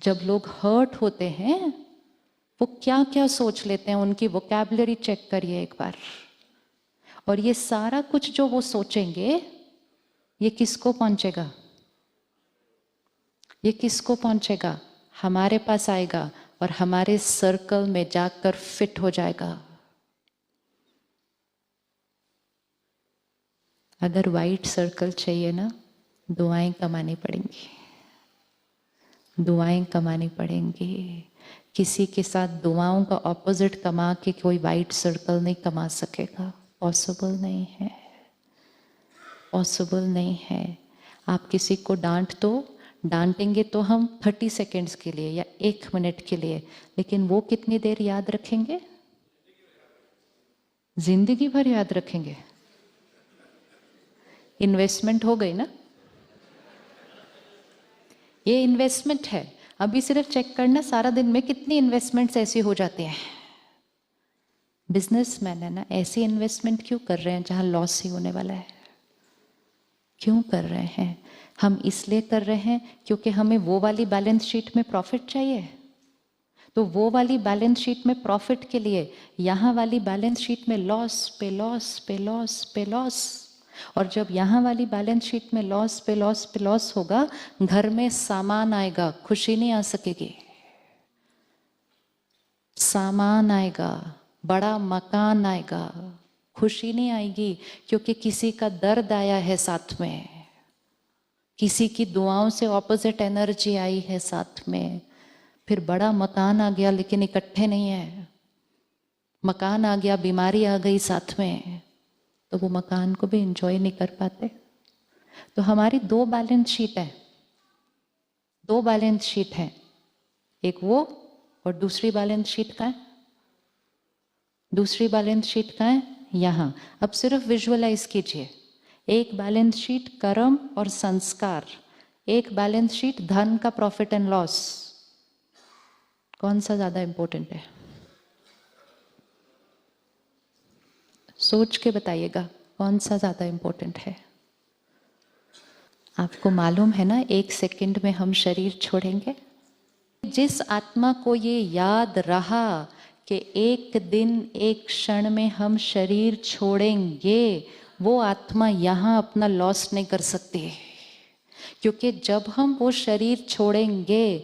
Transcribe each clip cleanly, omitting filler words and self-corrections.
जब लोग हर्ट होते हैं वो क्या क्या सोच लेते हैं, उनकी वोकैबुलरी चेक करिए एक बार। और ये सारा कुछ जो वो सोचेंगे ये किसको पहुंचेगा? ये किसको पहुंचेगा? हमारे पास आएगा और हमारे सर्कल में जाकर फिट हो जाएगा। अगर वाइट सर्कल चाहिए ना, दुआएं कमानी पड़ेंगी, दुआएं कमानी पड़ेंगी। किसी के साथ दुआओं का ऑपोजिट कमा के कोई वाइट सर्कल नहीं कमा सकेगा। पॉसिबल नहीं है, पॉसिबल नहीं है। आप किसी को डांटेंगे तो हम 30 सेकेंड्स के लिए या 1 मिनट के लिए, लेकिन वो कितनी देर याद रखेंगे? जिंदगी भर याद रखेंगे। इन्वेस्टमेंट हो गई ना, ये इन्वेस्टमेंट है। अभी सिर्फ चेक करना सारा दिन में कितनी इन्वेस्टमेंट्स ऐसी हो जाती हैं। बिजनेसमैन है ना, ऐसी इन्वेस्टमेंट क्यों कर रहे हैं जहां लॉस ही होने वाला है? क्यों कर रहे हैं? हम इसलिए कर रहे हैं क्योंकि हमें वो वाली बैलेंस शीट में प्रॉफिट चाहिए। तो वो वाली बैलेंस शीट में प्रॉफिट के लिए यहाँ वाली बैलेंस शीट में लॉस पे लॉस पे लॉस पे लॉस। और जब यहाँ वाली बैलेंस शीट में लॉस पे लॉस पे लॉस होगा, घर में सामान आएगा, खुशी नहीं आ सकेगी। सामान आएगा, बड़ा मकान आएगा, खुशी नहीं आएगी, क्योंकि किसी का दर्द आया है साथ में, किसी की दुआओं से ऑपोजिट एनर्जी आई है साथ में। फिर बड़ा मकान आ गया लेकिन इकट्ठे नहीं है, मकान आ गया, बीमारी आ गई साथ में, तो वो मकान को भी एंजॉय नहीं कर पाते। तो हमारी 2 बैलेंस शीट है, 2 बैलेंस शीट है, एक वो और दूसरी बैलेंस शीट का है, दूसरी बैलेंस शीट का है यहाँ। अब सिर्फ विजुअलाइज कीजिए, एक बैलेंस शीट कर्म और संस्कार, एक बैलेंस शीट धन का प्रॉफिट एंड लॉस। कौन सा ज्यादा इंपॉर्टेंट है? सोच के बताइएगा कौन सा ज्यादा इंपॉर्टेंट है। आपको मालूम है ना, 1 सेकंड में हम शरीर छोड़ेंगे। जिस आत्मा को ये याद रहा कि एक दिन एक क्षण में हम शरीर छोड़ेंगे, वो आत्मा यहाँ अपना लॉस नहीं कर सकती। क्योंकि जब हम वो शरीर छोड़ेंगे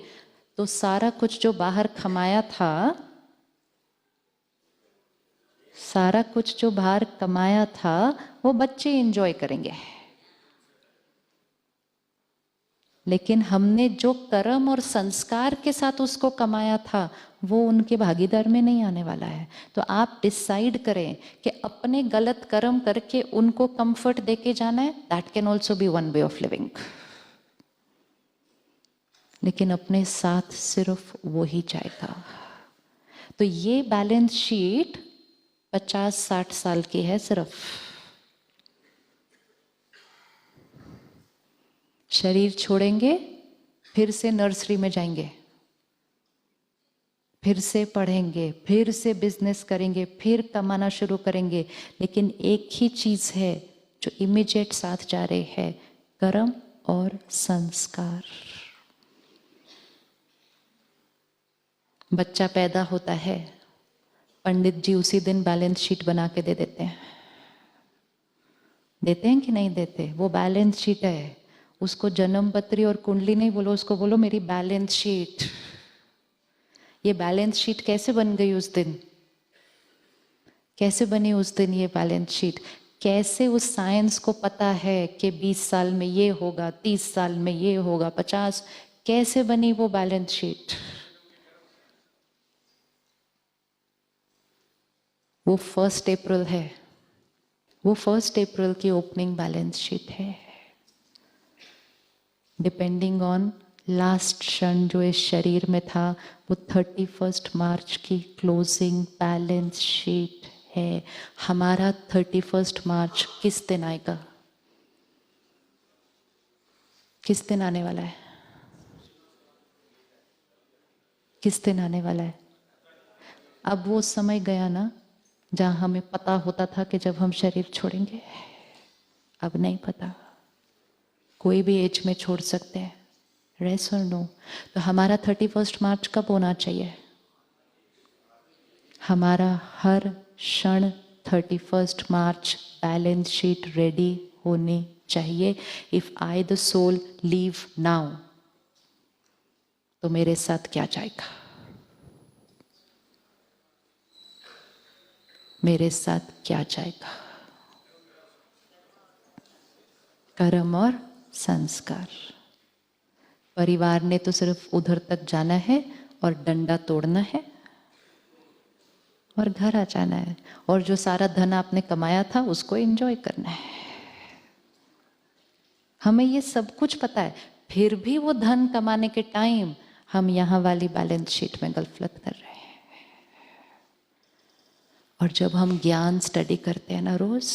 तो सारा कुछ जो बाहर कमाया था, सारा कुछ जो बाहर कमाया था वो बच्चे एंजॉय करेंगे। लेकिन हमने जो कर्म और संस्कार के साथ उसको कमाया था वो उनके भागीदार में नहीं आने वाला है। तो आप डिसाइड करें कि अपने गलत कर्म करके उनको कंफर्ट देके जाना है। That can also be one way of living. लेकिन अपने साथ सिर्फ वो ही जाएगा। तो ये बैलेंस शीट 50-60 साल की है सिर्फ। शरीर छोड़ेंगे, फिर से नर्सरी में जाएंगे, फिर से पढ़ेंगे, फिर से बिजनेस करेंगे, फिर कमाना शुरू करेंगे। लेकिन एक ही चीज है जो इमीडिएट साथ जा रही है, कर्म और संस्कार। बच्चा पैदा होता है, पंडित जी उसी दिन बैलेंस शीट बना के दे देते हैं। देते हैं कि नहीं देते? वो बैलेंस शीट है, उसको जन्म पत्री और कुंडली नहीं बोलो, उसको बोलो मेरी बैलेंस शीट। ये बैलेंस शीट कैसे बन गई उस दिन? कैसे बनी उस दिन ये बैलेंस शीट? कैसे उस साइंस को पता है कि 20 साल में ये होगा, 30 साल में ये होगा, 50? कैसे बनी वो बैलेंस शीट? वो 1 अप्रैल है, वो 1 अप्रैल की ओपनिंग बैलेंस शीट है। डिपेंडिंग ऑन लास्ट क्षण जो इस शरीर में था, वो 31 मार्च की क्लोजिंग बैलेंस शीट है। हमारा 31 मार्च किस दिन आएगा? किस दिन आने वाला है? किस दिन आने वाला है? अब वो समय गया ना जहां हमें पता होता था कि जब हम शरीर छोड़ेंगे। अब नहीं पता, कोई भी एज में छोड़ सकते हैं। रेस और नो? तो हमारा 31 मार्च कब होना चाहिए? हमारा हर क्षण 31 मार्च बैलेंस शीट रेडी होनी चाहिए. If I the soul leave now, तो मेरे साथ क्या जाएगा? मेरे साथ क्या जाएगा? कर्म और संस्कार. परिवार ने तो सिर्फ उधर तक जाना है और डंडा तोड़ना है और घर आ जाना है, और जो सारा धन आपने कमाया था उसको एंजॉय करना है. हमें ये सब कुछ पता है, फिर भी वो धन कमाने के टाइम हम यहाँ वाली बैलेंस शीट में गलफलत कर रहे हैं. और जब हम ज्ञान स्टडी करते हैं ना रोज,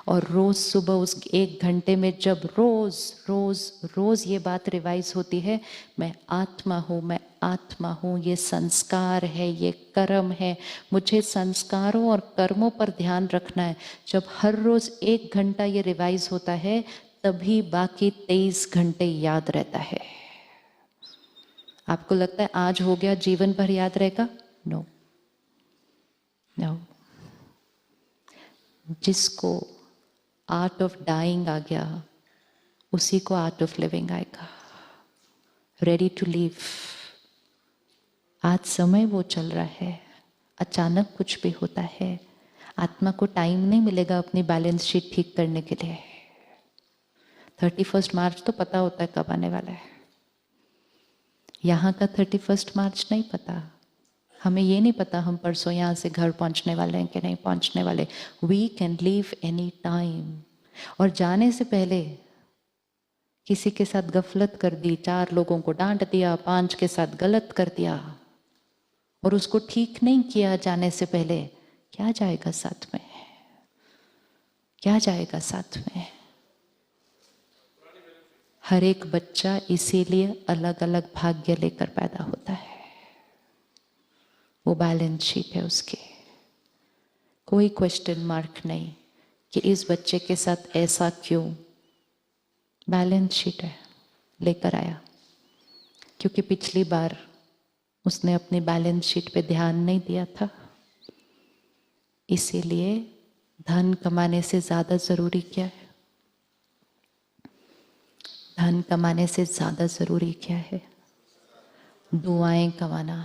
और रोज सुबह उस 1 घंटे में जब रोज रोज रोज ये बात रिवाइज होती है, मैं आत्मा हूँ, मैं आत्मा हूँ, ये संस्कार है, ये कर्म है, मुझे संस्कारों और कर्मों पर ध्यान रखना है. जब हर रोज 1 घंटा ये रिवाइज होता है, तभी बाकी 23 घंटे याद रहता है. आपको लगता है आज हो गया जीवन भर याद रहेगा? No no. जिसको आर्ट ऑफ डाइंग आ गया, उसी को आर्ट ऑफ लिविंग आएगा. Ready to live. आज समय वो चल रहा है, अचानक कुछ भी होता है. आत्मा को टाइम नहीं मिलेगा अपनी बैलेंस शीट ठीक करने के लिए. 31 मार्च तो पता होता है कब आने वाला है. यहाँ का 31 मार्च नहीं पता. हमें ये नहीं पता हम परसों यहाँ से घर पहुँचने वाले हैं कि नहीं पहुँचने वाले. We can leave any time. और जाने से पहले किसी के साथ गफलत कर दी, 4 लोगों को डांट दिया, 5 के साथ गलत कर दिया, और उसको ठीक नहीं किया जाने से पहले, क्या जाएगा साथ में? क्या जाएगा साथ में? हर एक बच्चा इसीलिए अलग अलग भाग्य लेकर पैदा होता है. वो बैलेंस शीट है उसकी. कोई क्वेश्चन मार्क नहीं कि इस बच्चे के साथ ऐसा क्यों. बैलेंस शीट है, लेकर आया. क्योंकि पिछली बार उसने अपनी बैलेंस शीट पे ध्यान नहीं दिया था. इसीलिए धन कमाने से ज़्यादा ज़रूरी क्या है? धन कमाने से ज़्यादा ज़रूरी क्या है? दुआएं कमाना.